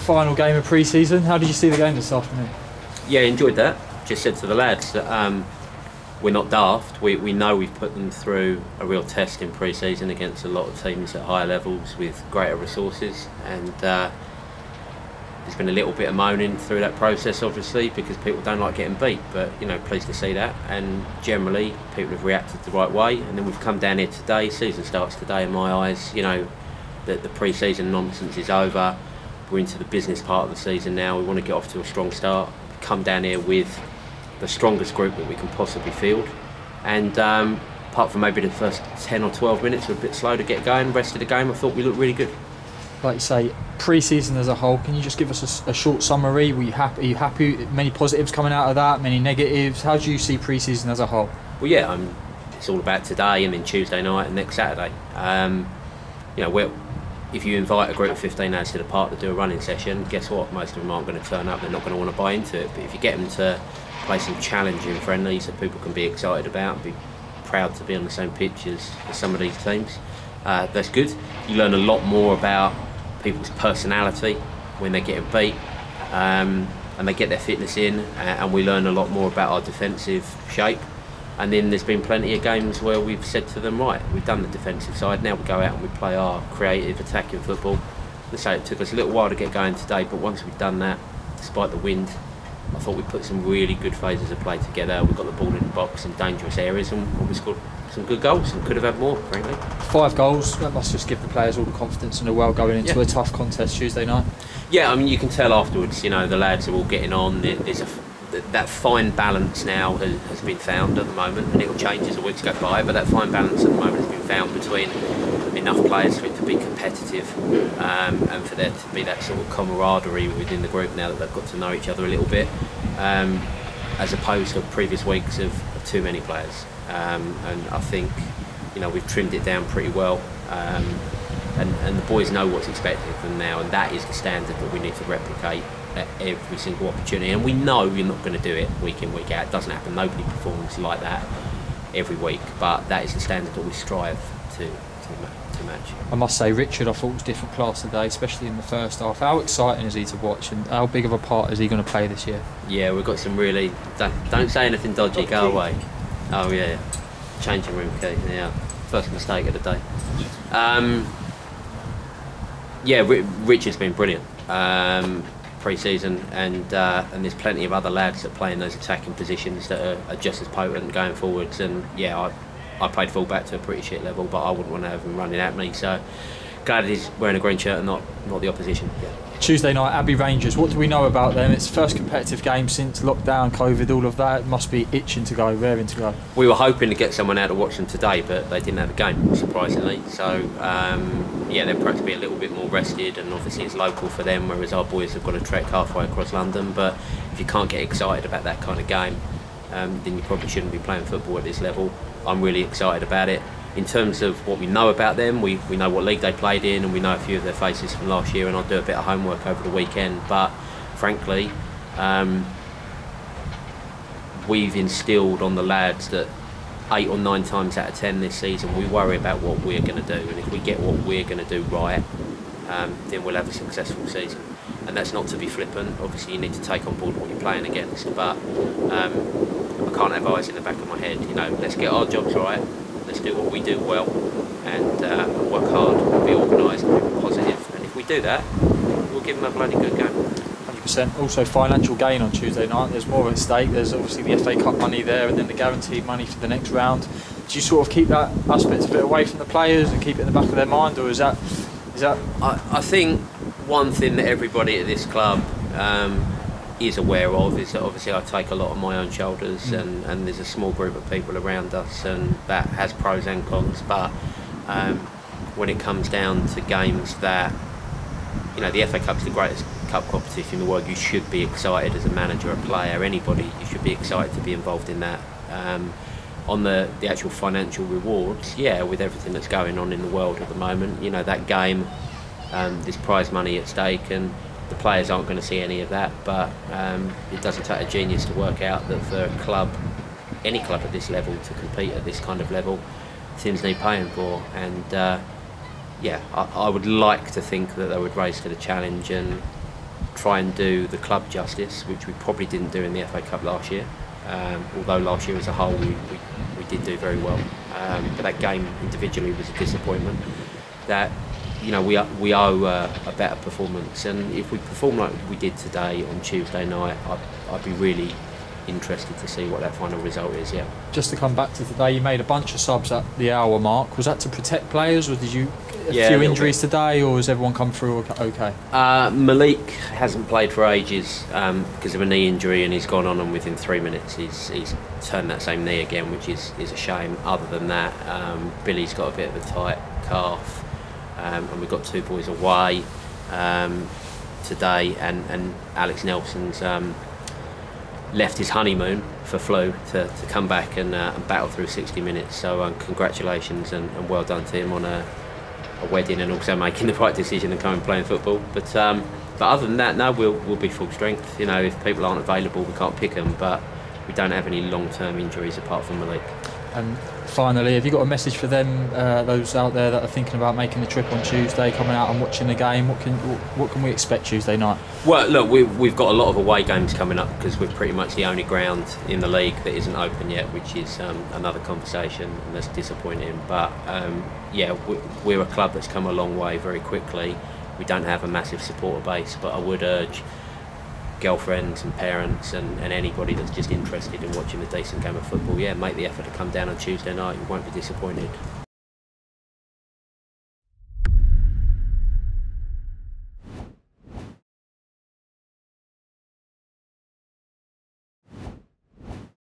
final game of pre-season. How did you see the game this afternoon? Yeah, enjoyed that. Just said to the lads that we're not daft. We know we've put them through a real test in pre-season against a lot of teams at higher levels with greater resources, and there's been a little bit of moaning through that process, obviously, because people don't like getting beat. But pleased to see that, and generally people have reacted the right way. And then we've come down here today. Season starts today, in my eyes. That the pre-season nonsense is over. We're into the business part of the season now. We want to get off to a strong start. Come down here with the strongest group that we can possibly field, and apart from maybe the first 10 or 12 minutes were a bit slow to get going, the rest of the game I thought we looked really good. Like you say, pre-season as a whole, can you just give us a short summary? Are you happy? Many positives coming out of that, many negatives? How do you see pre-season as a whole? Well, yeah, it's all about today and then Tuesday night and next Saturday. If you invite a group of 15 lads to the park to do a running session, guess what? Most of them aren't going to turn up. They're not going to want to buy into it. But if you get them to play some challenging friendlies that people can be excited about, be proud to be on the same pitch as some of these teams, that's good. You learn a lot more about people's personality when they're getting beat, and they get their fitness in, and we learn a lot more about our defensive shape. And then there's been plenty of games where we've said to them, right, we've done the defensive side, now we go out and we play our creative attacking football. Let's say it took us a little while to get going today, but once we've done that, despite the wind, I thought we put some really good phases of play together. We got the ball in the box in dangerous areas, and we scored some good goals and could have had more, frankly. 5 goals, that must just give the players all the confidence in the world going into a tough contest Tuesday night. Yeah, you can tell afterwards, the lads are all getting on. That fine balance now has been found at the moment, and it'll change as the weeks go by, but that fine balance at the moment has been found between enough players for it to be competitive, and for there to be that sort of camaraderie within the group now that they've got to know each other a little bit, as opposed to previous weeks of too many players. And I think we've trimmed it down pretty well, and the boys know what's expected of them now, and that is the standard that we need to replicate at every single opportunity. And we know you're not going to do it week in, week out. It doesn't happen. Nobody performs like that every week, but that is the standard that we strive to match. I must say, Richard, I thought was different class today, especially in the first half. How exciting is he to watch, and how big of a part is he going to play this year? Yeah, we've got some really... Don't say anything dodgy, go away. Oh yeah, changing room key, yeah. First mistake of the day. Richard's been brilliant pre-season, and there's plenty of other lads that play in those attacking positions that are just as potent going forwards. And yeah, I played full-back to a pretty shit level, but I wouldn't want to have him running at me, so glad he's wearing a green shirt and not the opposition. Yeah. Tuesday night, Abbey Rangers, what do we know about them? It's the first competitive game since lockdown, COVID, all of that. It must be itching to go, raring to go. We were hoping to get someone out to watch them today, but they didn't have a game, surprisingly. So they're perhaps be a little bit more rested, and obviously it's local for them, whereas our boys have got to trek halfway across London. But if you can't get excited about that kind of game, then you probably shouldn't be playing football at this level. I'm really excited about it. In terms of what we know about them, we know what league they played in, and we know a few of their faces from last year, and I'll do a bit of homework over the weekend. But frankly, we've instilled on the lads that 8 or 9 times out of 10 this season we worry about what we're going to do, and if we get what we're going to do right, then we'll have a successful season. And that's not to be flippant. Obviously you need to take on board what you're playing against, but I can't have eyes in the back of my head. Let's get our jobs right. Let's do what we do well, and work hard, be organised, and be positive. And if we do that, we'll give them a bloody good game. 100%. Also, financial gain on Tuesday night. There's more at stake. There's obviously the FA Cup money there, and then the guaranteed money for the next round. Do you sort of keep that aspect of it away from the players and keep it in the back of their mind, or is that? I think one thing that everybody at this club is aware of is that obviously I take a lot on my own shoulders, and there's a small group of people around us, and that has pros and cons. But when it comes down to games that, the FA Cup's the greatest cup competition in the world, you should be excited as a manager, a player, anybody, you should be excited to be involved in that. On the actual financial rewards, with everything that's going on in the world at the moment, that game, there's prize money at stake, and the players aren't going to see any of that, but it doesn't take a genius to work out that for a club, any club at this level, to compete at this kind of level, teams need paying for. And I would like to think that they would rise to the challenge, and try and do the club justice, which we probably didn't do in the FA Cup last year. Although last year as a whole we did do very well, but that game individually was a disappointment. That, you know, we owe a better performance, and if we perform like we did today on Tuesday night, I'd be really interested to see what that final result is. Yeah. Just to come back to today, you made a bunch of subs at the hour mark. Was that to protect players, or did you a few injuries today, or has everyone come through okay? Malik hasn't played for ages because of a knee injury, and he's gone on, and within 3 minutes he's turned that same knee again, which is a shame. Other than that, Billy's got a bit of a tight calf, and we've got 2 boys away today, and Alex Nelson's left his honeymoon for flu to come back and battle through 60 minutes. So congratulations and well done to him on a wedding, and also making the right decision and coming and playing football. But other than that, no, we'll be full strength. You know, if people aren't available, we can't pick them, but we don't have any long-term injuries apart from Malik. And finally, have you got a message for them, those out there that are thinking about making the trip on Tuesday, coming out and watching the game? What can we expect Tuesday night? Well, look, we've got a lot of away games coming up because we're pretty much the only ground in the league that isn't open yet, which is another conversation, and that's disappointing. But yeah, we're a club that's come a long way very quickly. We don't have a massive supporter base, but I would urge girlfriends and parents and anybody that's just interested in watching a decent game of football, yeah, make the effort to come down on Tuesday night. You won't be disappointed.